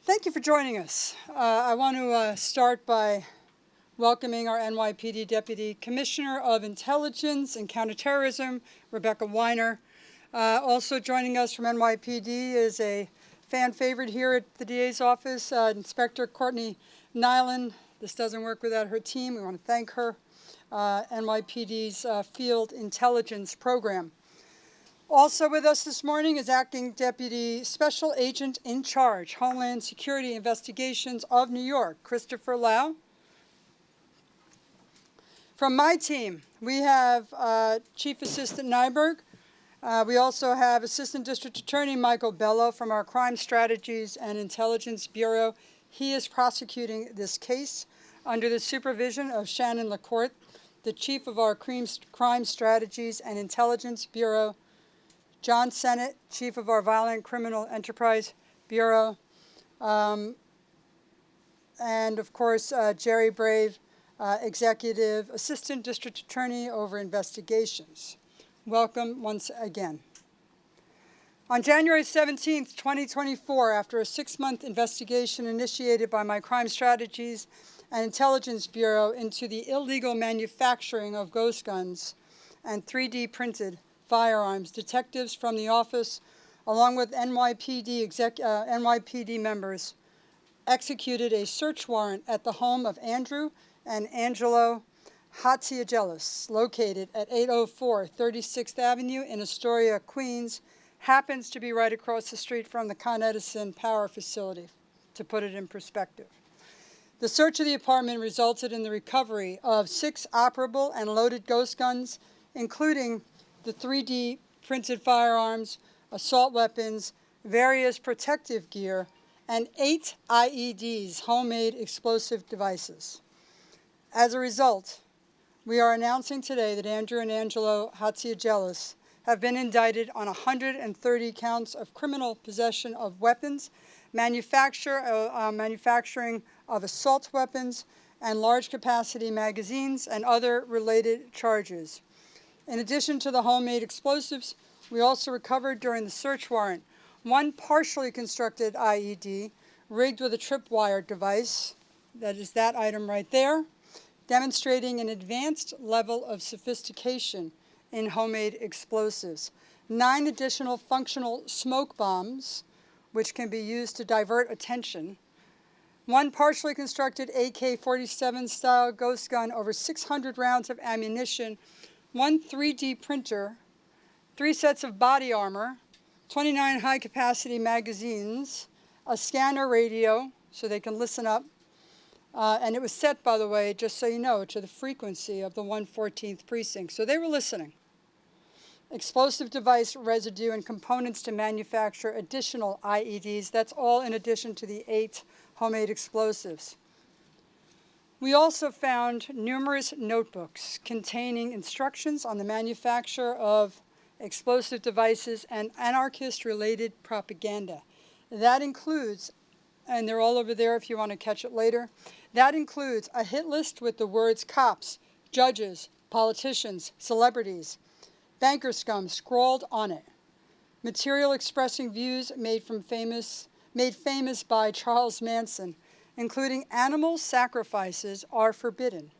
Thank you for joining us. I want to start by welcoming our NYPD Deputy Commissioner of Intelligence and Counterterrorism, Rebecca Weiner. Also joining us from NYPD is a fan favorite here at the DA's office, Inspector Courtney Nyland. This doesn't work without her team. We want to thank her. NYPD's Field Intelligence Program. Also with us this morning is Acting Deputy Special Agent in Charge, Homeland Security Investigations of New York, Christopher Lau. From my team, we have Chief Assistant Nyberg. We also have Assistant District Attorney Michael Bello from our Crime Strategies and Intelligence Bureau. He is prosecuting this case under the supervision of Shannon LaCourte, the Chief of our Crime Strategies and Intelligence Bureau, John Sennett, Chief of our Violent Criminal Enterprise Bureau, and of course Jerry Brave, Executive Assistant District Attorney over Investigations. Welcome once again. On January 17th, 2024, after a 6-month investigation initiated by my Crime Strategies and Intelligence Bureau into the illegal manufacturing of ghost guns and 3D printed firearms, detectives from the office, along with NYPD members, executed a search warrant at the home of Andrew and Angelo Hatziagelis, located at 804 36th Avenue in Astoria, Queens. Happens to be right across the street from the Con Edison power facility, to put it in perspective. The search of the apartment resulted in the recovery of 6 operable and loaded ghost guns, including the 3D printed firearms, assault weapons, various protective gear, and 8 IEDs, homemade explosive devices. As a result, we are announcing today that Andrew and Angelo Hatziagelis have been indicted on 130 counts of criminal possession of weapons, manufacturing of assault weapons, and large capacity magazines and other related charges. In addition to the homemade explosives, we also recovered during the search warrant 1 partially constructed IED rigged with a tripwire device, that is that item right there, demonstrating an advanced level of sophistication in homemade explosives. 9 additional functional smoke bombs, which can be used to divert attention. 1 partially constructed AK-47 style ghost gun, over 600 rounds of ammunition, 1 3D printer, 3 sets of body armor, 29 high-capacity magazines, a scanner radio so they can listen up, and it was set, by the way, just so you know, to the frequency of the 114th precinct. So they were listening. Explosive device residue and components to manufacture additional IEDs. That's all in addition to the 8 homemade explosives. We also found numerous notebooks containing instructions on the manufacture of explosive devices and anarchist-related propaganda. That includes, and they're all over there if you want to catch it later, that includes a hit list with the words cops, judges, politicians, celebrities, banker scum scrawled on it. Material expressing views made famous by Charles Manson, including animal sacrifices are forbidden,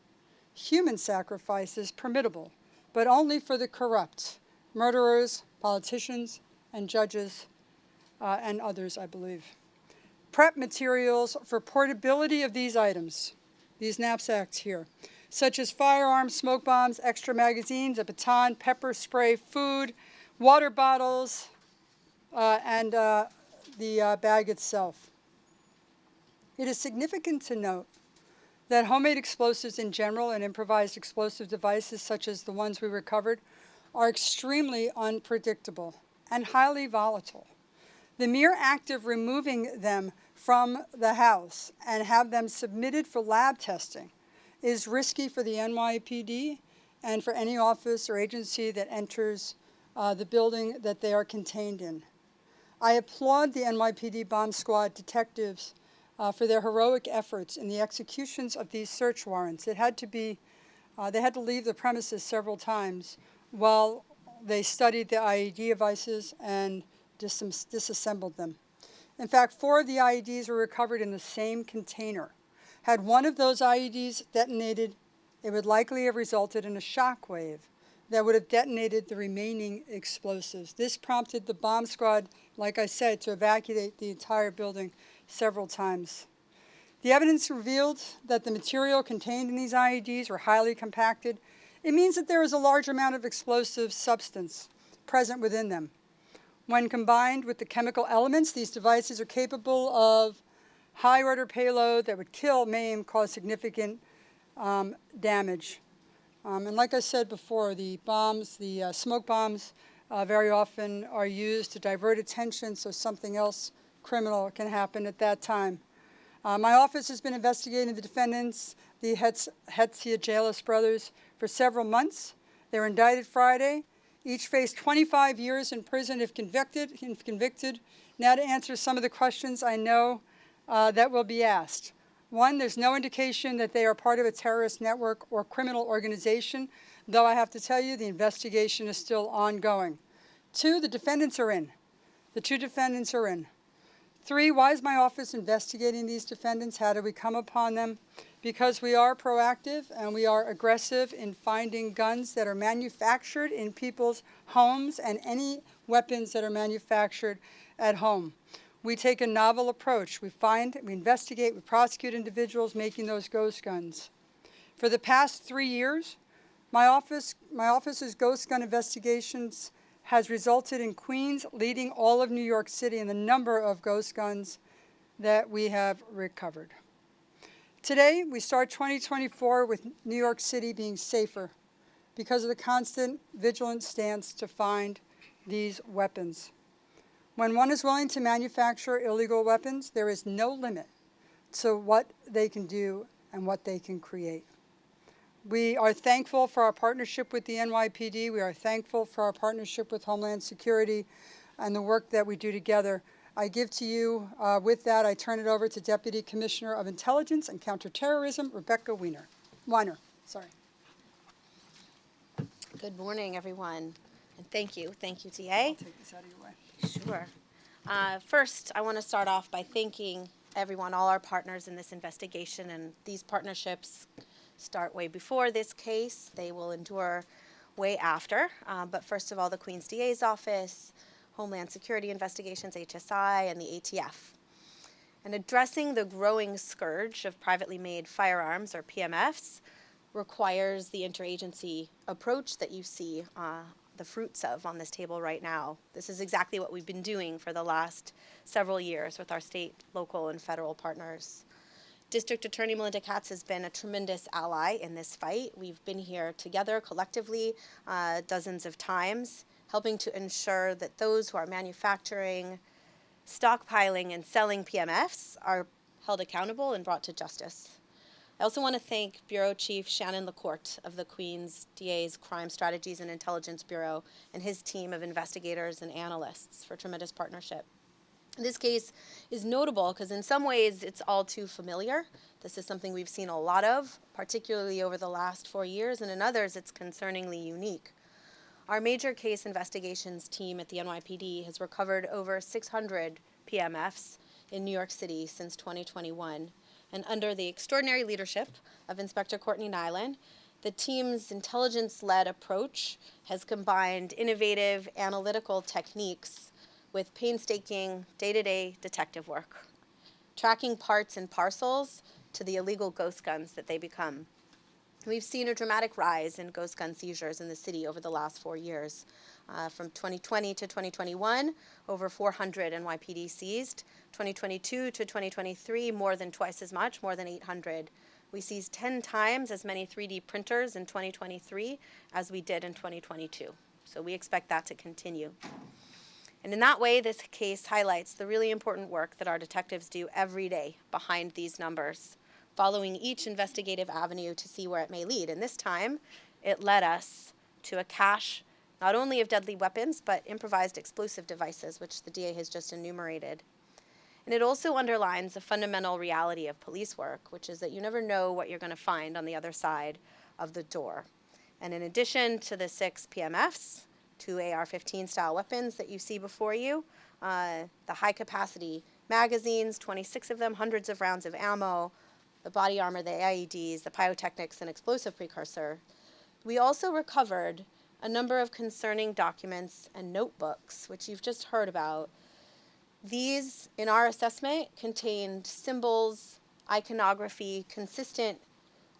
human sacrifices permissible, but only for the corrupt, murderers, politicians, and judges, and others, I believe. Prep materials for portability of these items, these knapsacks here, such as firearms, smoke bombs, extra magazines, a baton, pepper spray, food, water bottles, and the bag itself. It is significant to note that homemade explosives in general and improvised explosive devices such as the ones we recovered are extremely unpredictable and highly volatile. The mere act of removing them from the house and have them submitted for lab testing is risky for the NYPD and for any office or agency that enters the building that they are contained in. I applaud the NYPD bomb squad detectives for their heroic efforts in the executions of these search warrants. It had to be, they had to leave the premises several times while they studied the IED devices and disassembled them. In fact, 4 of the IEDs were recovered in the same container. Had one of those IEDs detonated, it would likely have resulted in a shock wave that would have detonated the remaining explosives. This prompted the bomb squad, like I said, to evacuate the entire building several times. The evidence revealed that the material contained in these IEDs were highly compacted. It means that there is a large amount of explosive substance present within them. When combined with the chemical elements, these devices are capable of high-order payload that would kill, maim, cause significant damage. And like I said before, the bombs, the smoke bombs, very often are used to divert attention so something else criminal can happen at that time. My office has been investigating the defendants, the Hatziajelis brothers, for several months. They were indicted Friday. Each faced 25 years in prison if convicted. Now to answer some of the questions I know that will be asked. 1, there's no indication that they are part of a terrorist network or criminal organization, though I have to tell you the investigation is still ongoing. 2, the defendants are in. The 2 defendants are in. 3, why is my office investigating these defendants? How did we come upon them? Because we are proactive and we are aggressive in finding guns that are manufactured in people's homes and any weapons that are manufactured at home. We take a novel approach. We investigate, we prosecute individuals making those ghost guns. For the past 3 years, my office's ghost gun investigations has resulted in Queens leading all of New York City in the number of ghost guns that we have recovered. Today, we start 2024 with New York City being safer because of the constant vigilant stance to find these weapons. When one is willing to manufacture illegal weapons, there is no limit to what they can do and what they can create. We are thankful for our partnership with the NYPD. We are thankful for our partnership with Homeland Security and the work that we do together. I give to you, with that, I turn it over to Deputy Commissioner of Intelligence and Counterterrorism, Rebecca Weiner. Good morning, everyone, and thank you. Thank you, DA. I'll take this out of your way. Sure. First, I want to start off by thanking everyone, all our partners in this investigation, and these partnerships start way before this case. They will endure way after. But first of all, the Queens DA's office, Homeland Security Investigations, HSI, and the ATF. And addressing the growing scourge of privately made firearms, or PMFs, requires the interagency approach that you see the fruits of on this table right now. This is exactly what we've been doing for the last several years with our state, local, and federal partners. District Attorney Melinda Katz has been a tremendous ally in this fight. We've been here together collectively dozens of times, helping to ensure that those who are manufacturing, stockpiling, and selling PMFs are held accountable and brought to justice. I also want to thank Bureau Chief Shannon LaCourte of the Queens DA's Crime Strategies and Intelligence Bureau and his team of investigators and analysts for tremendous partnership. This case is notable because in some ways it's all too familiar. This is something we've seen a lot of, particularly over the last 4 years, and in others it's concerningly unique. Our major case investigations team at the NYPD has recovered over 600 PMFs in New York City since 2021. And under the extraordinary leadership of Inspector Courtney Nyland, the team's intelligence-led approach has combined innovative analytical techniques with painstaking day-to-day detective work, tracking parts and parcels to the illegal ghost guns that they become. We've seen a dramatic rise in ghost gun seizures in the city over the last 4 years. From 2020 to 2021, over 400 NYPD seized. 2022 to 2023, more than twice as much, more than 800. We seized 10 times as many 3D printers in 2023 as we did in 2022. So we expect that to continue. And in that way, this case highlights the really important work that our detectives do every day behind these numbers, following each investigative avenue to see where it may lead. And this time, it led us to a cache not only of deadly weapons, but improvised explosive devices, which the DA has just enumerated. And it also underlines a fundamental reality of police work, which is that you never know what you're going to find on the other side of the door. And in addition to the 6 PMFs, 2 AR-15 style weapons that you see before you, the high-capacity magazines, 26 of them, hundreds of rounds of ammo, the body armor, the IEDs, the pyrotechnics, and explosive precursor. We also recovered a number of concerning documents and notebooks, which you've just heard about. These, in our assessment, contained symbols, iconography consistent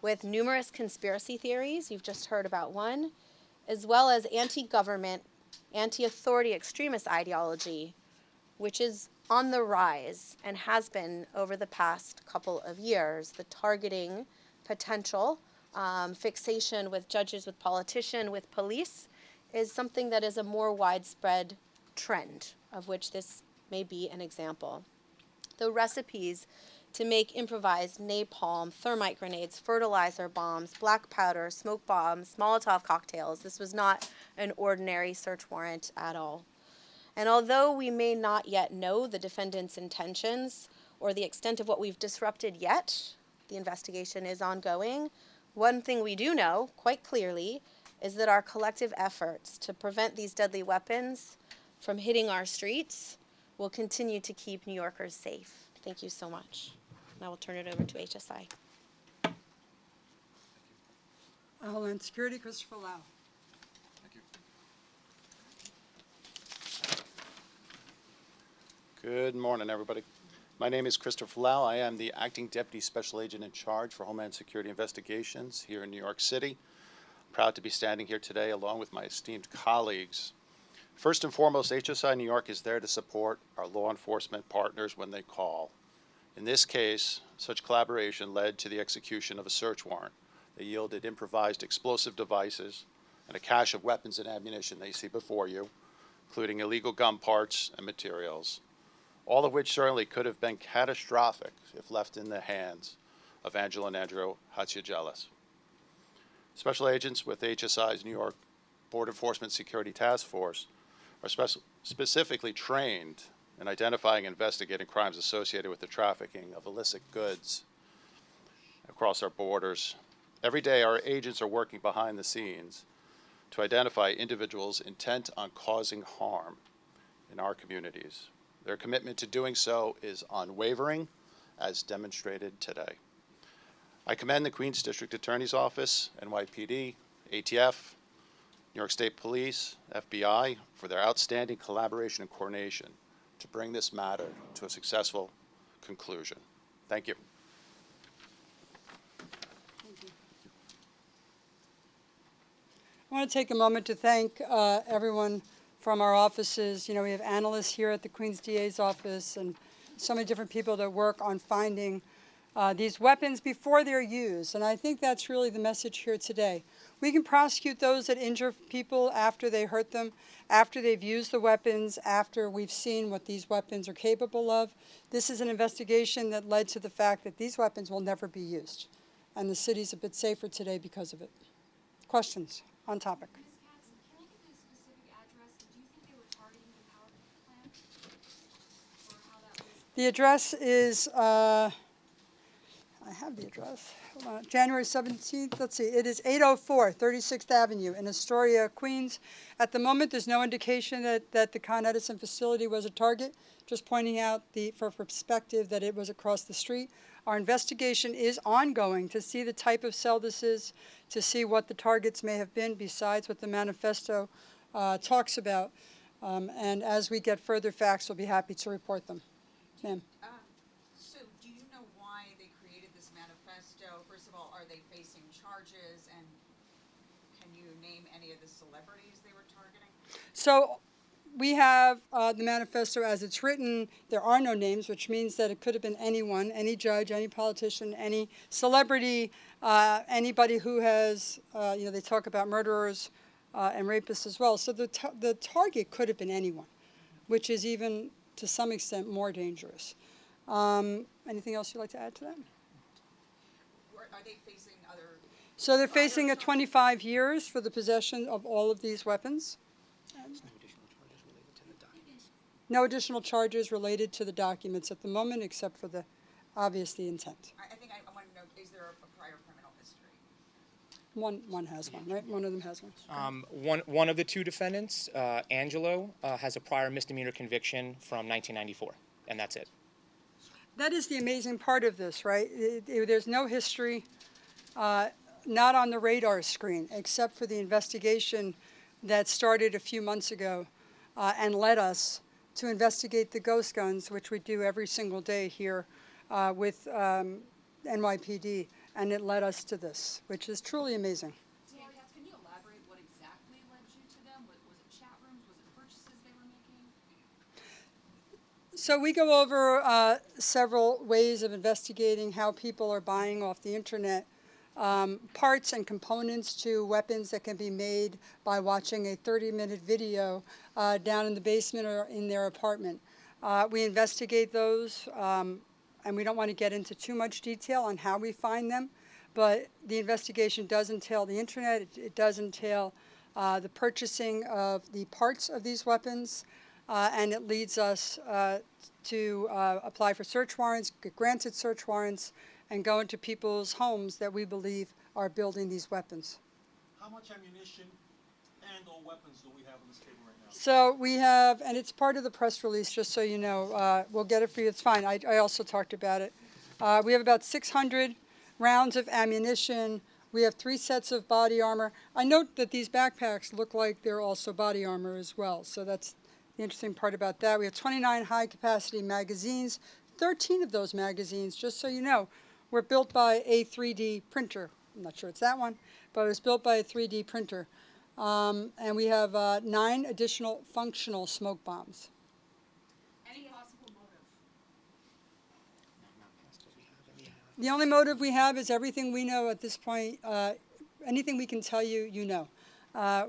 with numerous conspiracy theories, you've just heard about one, as well as anti-government, anti-authority extremist ideology, which is on the rise and has been over the past couple of years. The targeting potential, fixation with judges, with politicians, with police, is something that is a more widespread trend, of which this may be an example. The recipes to make improvised napalm, thermite grenades, fertilizer bombs, black powder, smoke bombs, Molotov cocktails. This was not an ordinary search warrant at all. And although we may not yet know the defendant's intentions or the extent of what we've disrupted yet, the investigation is ongoing, one thing we do know quite clearly is that our collective efforts to prevent these deadly weapons from hitting our streets will continue to keep New Yorkers safe. Thank you so much. Now we'll turn it over to HSI. Homeland Security, Christopher Lau. Thank you. Good morning, everybody. My name is Christopher Lau. I am the Acting Deputy Special Agent in charge for Homeland Security Investigations here in New York City. I'm proud to be standing here today along with my esteemed colleagues. First and foremost, HSI New York is there to support our law enforcement partners when they call. In this case, such collaboration led to the execution of a search warrant that yielded improvised explosive devices and a cache of weapons and ammunition that you see before you, including illegal gun parts and materials, all of which certainly could have been catastrophic if left in the hands of Angela and Andrew Hatziagelis. Special agents with HSI's New York Border Enforcement Security Task Force are specifically trained in identifying and investigating crimes associated with the trafficking of illicit goods across our borders. Every day, our agents are working behind the scenes to identify individuals intent on causing harm in our communities. Their commitment to doing so is unwavering, as demonstrated today. I commend the Queens District Attorney's Office, NYPD, ATF, New York State Police, FBI, for their outstanding collaboration and coordination to bring this matter to a successful conclusion. Thank you. I want to take a moment to thank everyone from our offices. You know, we have analysts here at the Queens DA's office and so many different people that work on finding these weapons before they're used. And I think that's really the message here today. We can prosecute those that injure people after they hurt them, after they've used the weapons, after we've seen what these weapons are capable of. This is an investigation that led to the fact that these weapons will never be used. And the city's a bit safer today because of it. Questions on topic? Ms. Katz, can I get the specific address? Do you think they were targeting the power plant? Or how that was? The address is, I have the address. Hold on. January 17th, let's see, it is 804 36th Avenue in Astoria, Queens. At the moment, there's no indication that the Con Edison facility was a target, just pointing out for perspective that it was across the street. Our investigation is ongoing to see the type of cell this is, to see what the targets may have been besides what the manifesto talks about. And as we get further facts, we'll be happy to report them. Ma'am. So do you know why they created this manifesto? First of all, are they facing charges? And can you name any of the celebrities they were targeting? So we have the manifesto as it's written. There are no names, which means that it could have been anyone, any judge, any politician, any celebrity, anybody who has, they talk about murderers and rapists as well. So the target could have been anyone, which is even to some extent more dangerous. Anything else you'd like to add to that? Are they facing other? So they're facing 25 years for the possession of all of these weapons. No additional charges related to the documents at the moment, except for the intent. I think I want to know, is there a prior criminal history? One has one, right? One of them has one. One of the two defendants, Angelo, has a prior misdemeanor conviction from 1994, and that's it. That is the amazing part of this, right? There's no history, not on the radar screen, except for the investigation that started a few months ago and led us to investigate the ghost guns, which we do every single day here with NYPD, and it led us to this, which is truly amazing. Can you elaborate what exactly led you to them? Was it chat rooms? Was it purchases they were making? So we go over several ways of investigating how people are buying off the internet parts and components to weapons that can be made by watching a 30-minute video down in the basement or in their apartment. We investigate those, and we don't want to get into too much detail on how we find them, but the investigation does entail the internet. It does entail the purchasing of the parts of these weapons, and it leads us to apply for search warrants, get granted search warrants, and go into people's homes that we believe are building these weapons. How much ammunition and/or weapons do we have on this table right now? So we have, and it's part of the press release, just so you know. We'll get it for you. It's fine. I also talked about it. We have about 600 rounds of ammunition. We have 3 sets of body armor. I note that these backpacks look like they're also body armor as well. So that's the interesting part about that. We have 29 high-capacity magazines. 13 of those magazines, just so you know, were built by a 3D printer. I'm not sure it's that one, but it was built by a 3D printer. And we have 9 additional functional smoke bombs. Any possible motive? The only motive we have is everything we know at this point. Anything we can tell you, you know.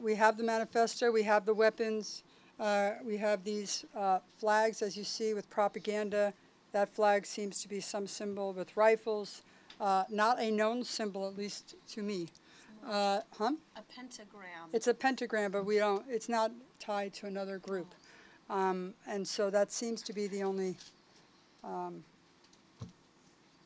We have the manifesto, we have the weapons, we have these flags, as you see, with propaganda. That flag seems to be some symbol with rifles. Not a known symbol, at least to me. A pentagram. It's a pentagram, but we don't. It's not tied to another group, and so that seems to be the only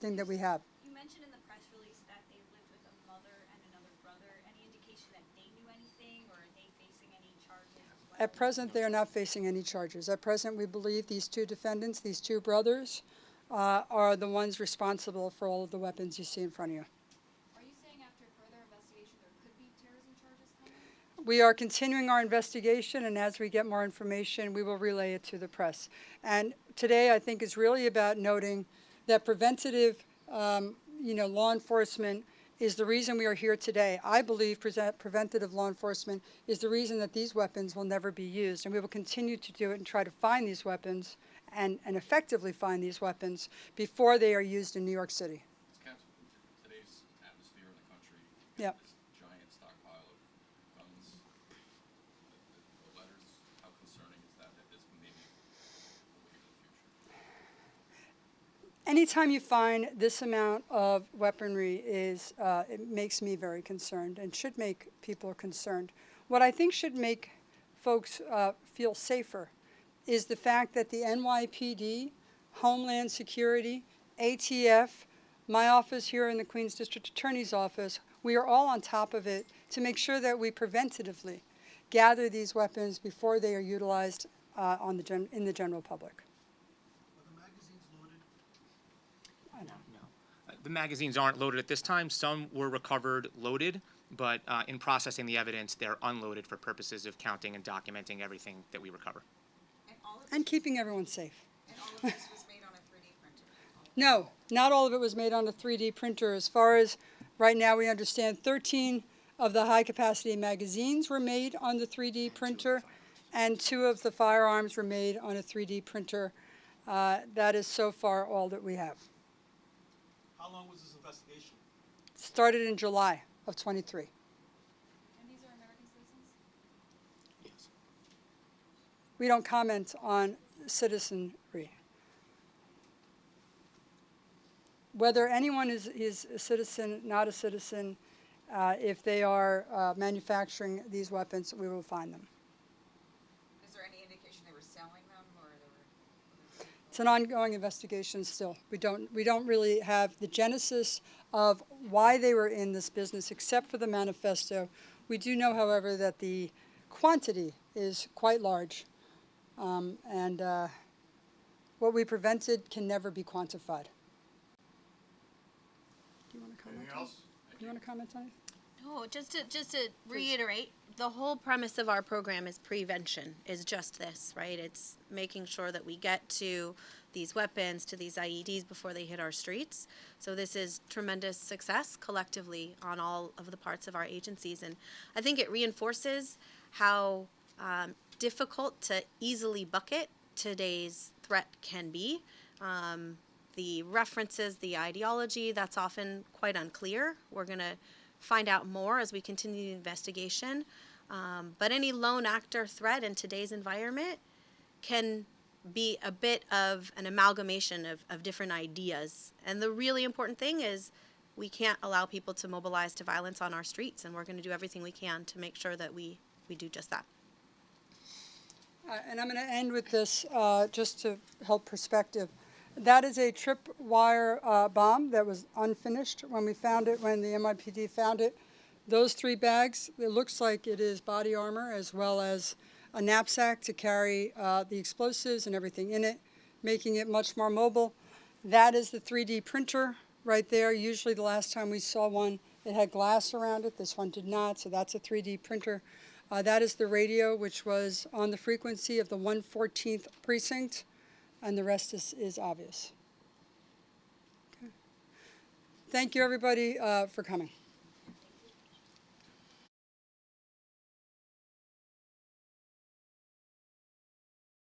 thing that we have. You mentioned in the press release that they lived with a mother and another brother. Any indication that they knew anything, or are they facing any charges as well? At present, they are not facing any charges. At present, we believe these 2 defendants, these 2 brothers, are the ones responsible for all of the weapons you see in front of you. Are you saying after further investigation there could be terrorism charges coming? We are continuing our investigation, and as we get more information, we will relay it to the press. And today, I think, is really about noting that preventative, law enforcement is the reason we are here today. I believe preventative law enforcement is the reason that these weapons will never be used, and we will continue to do it and try to find these weapons and effectively find these weapons before they are used in New York City. Counsel, in today's atmosphere in the country, Yep. this giant stockpile of guns, the letters, how concerning is that this may be the way of the future? Anytime you find this amount of weaponry it makes me very concerned and should make people concerned. What I think should make folks feel safer is the fact that the NYPD, Homeland Security, ATF, my office here in the Queens District Attorney's Office, we are all on top of it to make sure that we preventatively gather these weapons before they are utilized in the general public. Are the magazines loaded? No. The magazines aren't loaded at this time. Some were recovered loaded, but in processing the evidence, they're unloaded for purposes of counting and documenting everything that we recover. And all of And this, keeping everyone safe. and all of this was made on a 3D printer? No, not all of it was made on a 3D printer. As far as right now we understand, 13 of the high-capacity magazines were made on the 3D printer, and 2 of the firearms were made on a 3D printer. That is so far all that we have. How long was this investigation? Started in July of 23. And these are American citizens? Yes. We don't comment on citizenry. Whether anyone is a citizen, not a citizen, if they are manufacturing these weapons, we will find them. Is there any indication they were selling them, or they were? It's an ongoing investigation still. We don't really have the genesis of why they were in this business except for the manifesto. We do know, however, that the quantity is quite large. And what we prevented can never be quantified. Do you want to comment? Anything else? Do you want to comment on it? No, just to reiterate, the whole premise of our program is prevention, is just this, right? It's making sure that we get to these weapons, to these IEDs before they hit our streets. So this is tremendous success collectively on all of the parts of our agencies. And I think it reinforces how difficult to easily bucket today's threat can be. The references, the ideology, that's often quite unclear. We're going to find out more as we continue the investigation. But any lone actor threat in today's environment can be a bit of an amalgamation of different ideas. And the really important thing is we can't allow people to mobilize to violence on our streets, and we're going to do everything we can to make sure that we do just that. And I'm going to end with this just to help perspective. That is a tripwire bomb that was unfinished when we found it, when the NYPD found it. Those 3 bags, it looks like it is body armor as well as a knapsack to carry the explosives and everything in it, making it much more mobile. That is the 3D printer right there. Usually the last time we saw one, it had glass around it. This one did not, so that's a 3D printer. That is the radio, which was on the frequency of the 114th precinct, and the rest is obvious. Okay. Thank you, everybody, for coming.